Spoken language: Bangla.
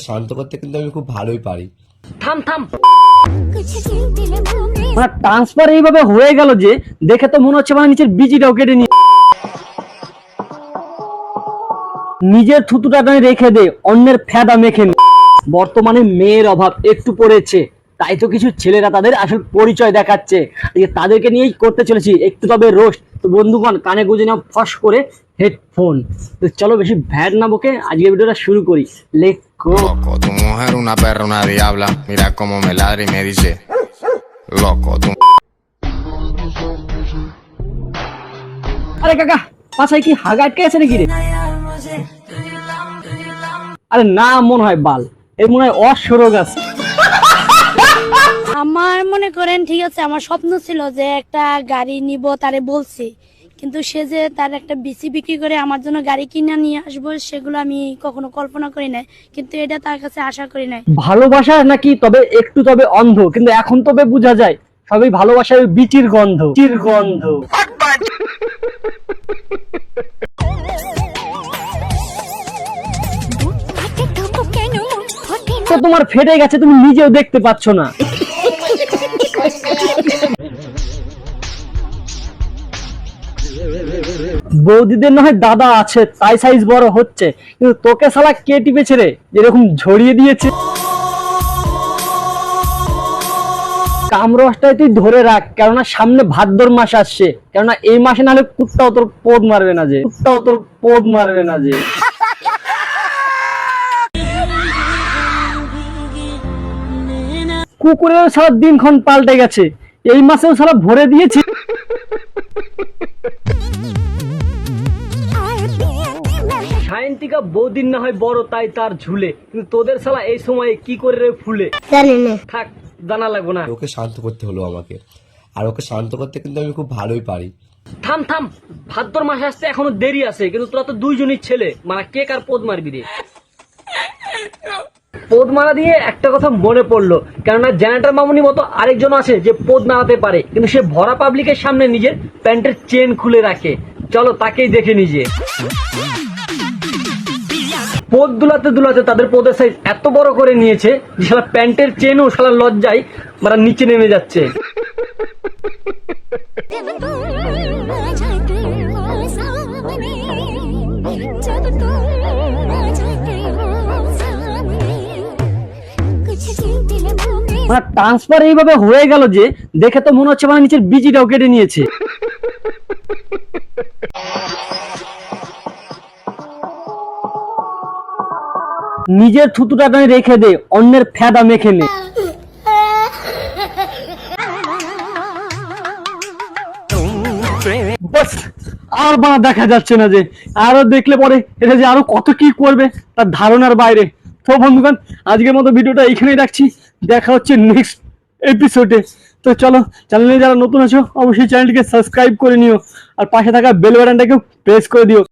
শান্ত করতে কিন্তু আমি খুব ভালোই পারি। থাম থাম, মানে ট্রান্সফার এইভাবে হয়ে গেল যে দেখে তো মনে হচ্ছে মানে নিচের বিচিটাও কেটে নিয়ে নিজের থুতুটা রেখে দে, অন্যের ফেদা মেখে নে। বর্তমানে মেয়ের অভাব একটু পড়েছে, তাই তো কিছু ছেলেরা তাদের আসল পরিচয় দেখাচ্ছে, তাদেরকে নিয়েই করতে চলেছি একটু তবে রোস্ট। তো বন্ধুগণ কানে গুঁজে নাও ফস করে হেডফোন। তো চলো বেশি ভ্যাট না বকে আজকে ভিডিওটা শুরু করি। Let's go. Loco, tu mujer una perra, una diabla. Mira cómo me ladra y me dice, loco, tu... আরে কাকা পাছায় কি হাগা আটকে আছে নাকি রে? আরে না, মনে হয় বাল, এর মনে হয় অসরোগ আছে। আমার মনে করেন ঠিক আছে, আমার স্বপ্ন ছিল যে একটা গাড়ি নিব, তারে বলছি, কিন্তু সে যে তার একটা বিসি বিক্রি করে আমার জন্য গাড়ি কিনে নিয়ে আসবো সেগুলো আমি কখনো কল্পনা করি নাই, কিন্তু এটা তার কাছে আশা করি নাই। ভালোবাসা নাকি তবে একটু তবে অন্ধ, কিন্তু এখন তবে বোঝা যায় সবই ভালোবাসার বিচির গন্ধ, বিচির গন্ধ। তো তোমার ফেটে গেছে, তুমি নিজেও দেখতে পাচ্ছ না। বৌদিদের না হয় দাদা আছে তাই সাইজ বড় হচ্ছে, কিন্তু তোকে শালা কে টিপেছে রে যেরকম ঝরিয়ে দিয়েছে? কামরসটাই তুই ধরে রাখ, কেননা সামনে ভাদ্র মাস আসছে, কেননা এই মাসে নাহলে কুত্তাও তোর পোদ মারবে না যে, কুত্তাও তোর পোদ মারবে না যে। কুকুরের সারা দিনক্ষণ পাল্টে গেছে, এই মাসেও সারা ভরে দিয়েছে। সায়ন্তিকা বৌদিন না হয় বড় তাই তার ঝুলে, কিন্তু তোদের শালা এই সময়ে কি করে রে ফুলে? থাক জানা লাগবো না। ওকে শান্ত করতে হলো আমাকে, আর ওকে শান্ত করতে কিন্তু আমি খুব ভালোই পারি। থাম থাম, ভাদ্র মাস আসতে এখনো দেরি আছে, কিন্তু তোরা তো দুইজনই ছেলে, মানে কে কার পোদ মারবি রে? পোদ মারা দিয়ে একটা কথা মনে পড়লো, কেননা জেনারেটর মামুনি মতো আরেকজন আছে যে পোদ মারাতে পারে, কিন্তু সে ভরা পাবলিকের সামনে নিজের প্যান্টের চেন খুলে রাখে। চলো তাকেই দেখে নিজে। পোদ দুলাতে দুলাতে তাদের পোদের সাইজ এত বড় করে নিয়েছে যে শালা প্যান্টের চেনও শালা লজ্জায় মারা নিচে নেমে যাচ্ছে। মানে ট্রান্সফার এইভাবে হয়ে গেল যে দেখে তো মনে হচ্ছে মানে নিচের বিচিটাও কেটে নিয়েছে। নিজের থুতুটা রেখে দে, অন্যের ফেদা মেখে নে। বাস আর বাঁ দেখা যাচ্ছে না যে, আরো দেখলে পরে এটা যে আরো কত কি করবে তার ধারণার বাইরে। তো বন্ধুগণ আজকের মতো ভিডিওটা এইখানেই রাখছি, দেখা হচ্ছে নেক্সট এপিসোডে। তো চলো, চ্যানেলে যারা নতুন আছো অবশ্যই চ্যানেলটিকে সাবস্ক্রাইব করে নিও, আর পাশে থাকা বেল বাটনটাকেও প্রেস করে দিও।